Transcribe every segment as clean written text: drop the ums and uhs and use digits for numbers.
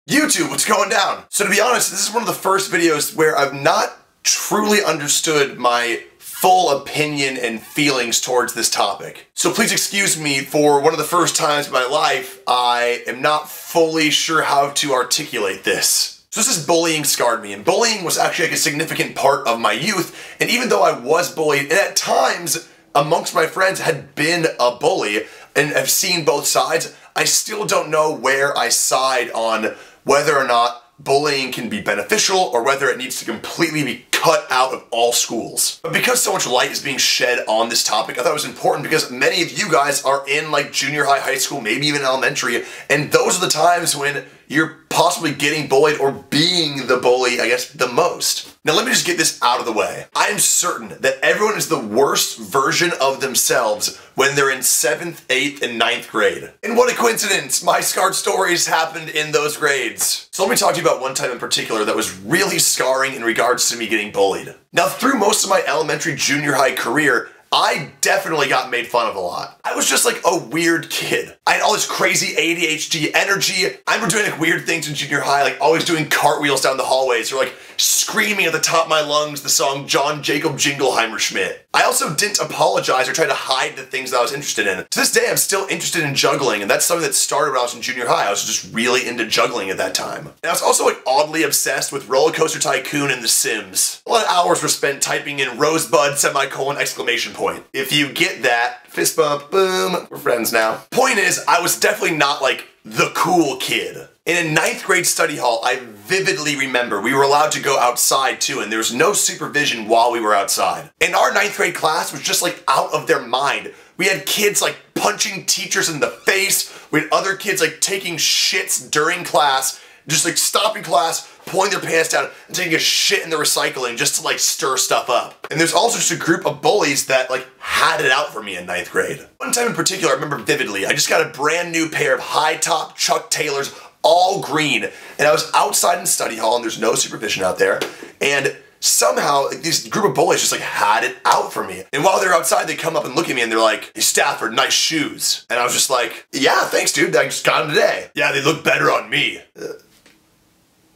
YouTube, what's going down? So to be honest, this is one of the first videos where I've not truly understood my full opinion and feelings towards this topic. So please excuse me for one of the first times in my life I am not fully sure how to articulate this. So this is bullying scarred me, and bullying was actually like a significant part of my youth, and even though I was bullied, and at times amongst my friends had been a bully, and have seen both sides, I still don't know where I side on whether or not bullying can be beneficial or whether it needs to completely be cut out of all schools. But because so much light is being shed on this topic, I thought it was important because many of you guys are in like junior high, high school, maybe even elementary, and those are the times when you're possibly getting bullied or being the bully, I guess, the most. Now let me just get this out of the way. I am certain that everyone is the worst version of themselves when they're in 7th, 8th, and 9th grade. And what a coincidence, my scarred stories happened in those grades. So let me talk to you about one time in particular that was really scarring in regards to me getting bullied. Now through most of my elementary, junior high career, I definitely got made fun of a lot. I was just like a weird kid. I had all this crazy ADHD energy. I remember doing like weird things in junior high, like always doing cartwheels down the hallways or like screaming at the top of my lungs the song John Jacob Jingleheimer Schmidt. I also didn't apologize or try to hide the things that I was interested in. To this day, I'm still interested in juggling, and that's something that started when I was in junior high. I was just really into juggling at that time. And I was also like oddly obsessed with Roller Coaster Tycoon and The Sims. A lot of hours were spent typing in Rosebud semicolon exclamation point. If you get that, fist bump, boom, we're friends now. Point is, I was definitely not like the cool kid. In a 9th grade study hall, I vividly remember we were allowed to go outside too, and there was no supervision while we were outside. And our 9th grade class was just like out of their mind. We had kids like punching teachers in the face. We had other kids like taking shits during class, just like stopping class, pulling their pants down, and taking a shit in the recycling just to like stir stuff up. And there's also just a group of bullies that like had it out for me in 9th grade. One time in particular, I remember vividly, I just got a brand new pair of high top Chuck Taylors, all green, and I was outside in study hall and there's no supervision out there, and somehow like, this group of bullies just like had it out for me. And while they're outside, they come up and look at me and they're like, "Hey Stafford, nice shoes." And I was just like, "Yeah, thanks dude, I just got them today." "Yeah, they look better on me."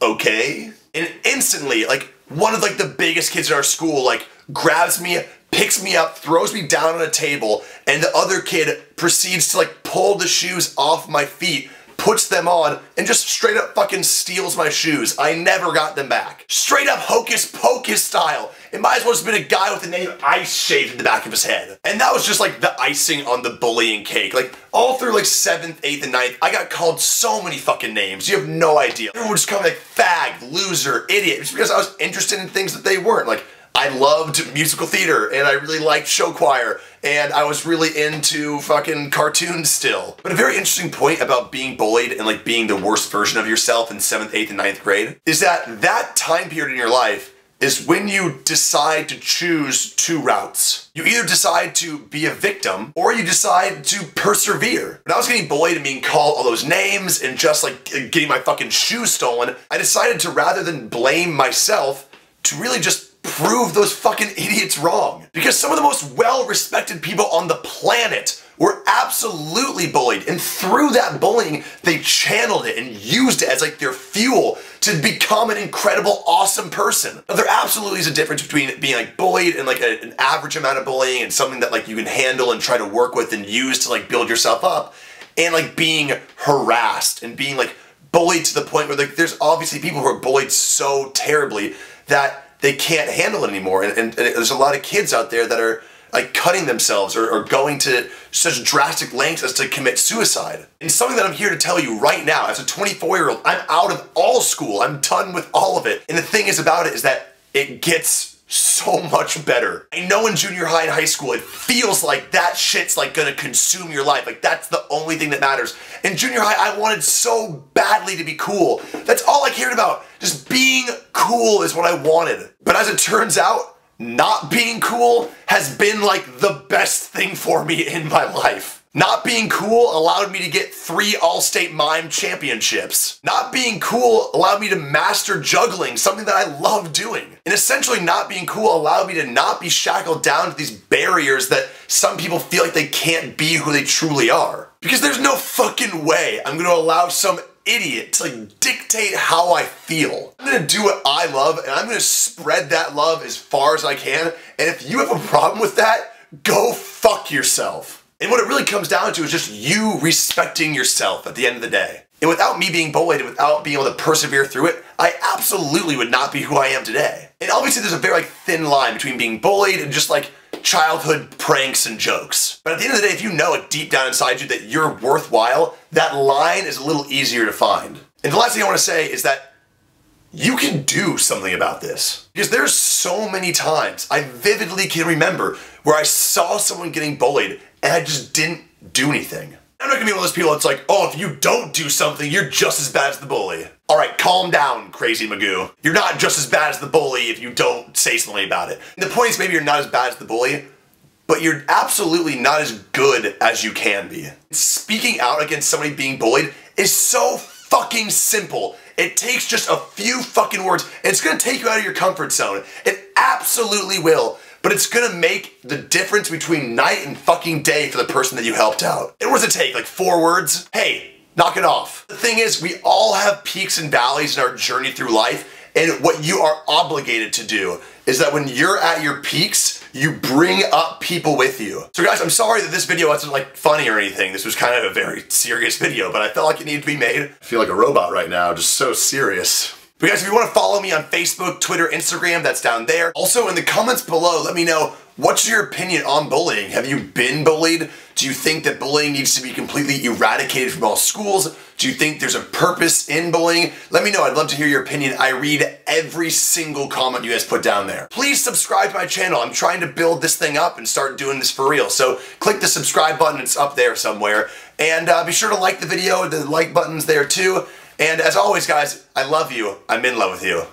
Okay. And instantly, like one of like the biggest kids in our school like grabs me, picks me up, throws me down on a table, and the other kid proceeds to like pull the shoes off my feet, puts them on, and just straight up fucking steals my shoes. I never got them back. Straight up hocus pocus style. It might as well have been a guy with the name Ice shaved in the back of his head. And that was just like the icing on the bullying cake. Like all through like 7th, 8th, and 9th, I got called so many fucking names. You have no idea. Everyone would just call me like fag, loser, idiot, just because I was interested in things that they weren't. Like I loved musical theater, and I really liked show choir, and I was really into fucking cartoons still. But a very interesting point about being bullied and like being the worst version of yourself in 7th, 8th, and 9th grade is that that time period in your life is when you decide to choose two routes. You either decide to be a victim or you decide to persevere. When I was getting bullied and being called all those names and just like getting my fucking shoes stolen, I decided to, rather than blame myself, to really just prove those fucking idiots wrong. Because some of the most well-respected people on the planet were absolutely bullied, and through that bullying, they channeled it and used it as like their fuel to become an incredible, awesome person. Now, there absolutely is a difference between being like bullied and like an average amount of bullying and something that like you can handle and try to work with and use to like build yourself up, and like being harassed and being like bullied to the point where like there's obviously people who are bullied so terribly that they can't handle it anymore. And there's a lot of kids out there that are like cutting themselves or going to such drastic lengths as to commit suicide. And something that I'm here to tell you right now, as a 24-year-old, I'm out of all school. I'm done with all of it. And the thing is about it is that it gets so much better. I know in junior high and high school, it feels like that shit's like gonna consume your life. Like that's the only thing that matters. In junior high, I wanted so badly to be cool. That's all I cared about. Just being cool is what I wanted. But as it turns out, not being cool has been like the best thing for me in my life. Not being cool allowed me to get 3 all-state mime championships. Not being cool allowed me to master juggling, something that I love doing. And essentially not being cool allowed me to not be shackled down to these barriers that some people feel like they can't be who they truly are. Because there's no fucking way I'm gonna allow some idiot to like dictate how I feel. I'm gonna do what I love and I'm gonna spread that love as far as I can. And if you have a problem with that, go fuck yourself. And what it really comes down to is just you respecting yourself at the end of the day. And without me being bullied and without being able to persevere through it, I absolutely would not be who I am today. And obviously there's a very thin line between being bullied and just like childhood pranks and jokes. But at the end of the day, if you know it deep down inside you that you're worthwhile, that line is a little easier to find. And the last thing I want to say is that you can do something about this. Because there's so many times I vividly can remember where I saw someone getting bullied and I just didn't do anything. I'm not gonna be one of those people that's like, oh, if you don't do something, you're just as bad as the bully. All right, calm down, crazy Magoo. You're not just as bad as the bully if you don't say something about it. And the point is maybe you're not as bad as the bully, but you're absolutely not as good as you can be. Speaking out against somebody being bullied is so fucking simple. It takes just a few fucking words, and it's gonna take you out of your comfort zone. It absolutely will. But it's gonna make the difference between night and fucking day for the person that you helped out. And what does it take, like 4 words? Hey, knock it off. The thing is, we all have peaks and valleys in our journey through life, and what you are obligated to do is that when you're at your peaks, you bring up people with you. So guys, I'm sorry that this video wasn't like funny or anything. This was kind of a very serious video, but I felt like it needed to be made. I feel like a robot right now, just so serious. But guys, if you want to follow me on Facebook, Twitter, Instagram, that's down there. Also, in the comments below, let me know, what's your opinion on bullying? Have you been bullied? Do you think that bullying needs to be completely eradicated from all schools? Do you think there's a purpose in bullying? Let me know, I'd love to hear your opinion. I read every single comment you guys put down there. Please subscribe to my channel. I'm trying to build this thing up and start doing this for real. So click the subscribe button, it's up there somewhere. And be sure to like the video, the like button's there too. And as always guys, I love you, I'm in love with you.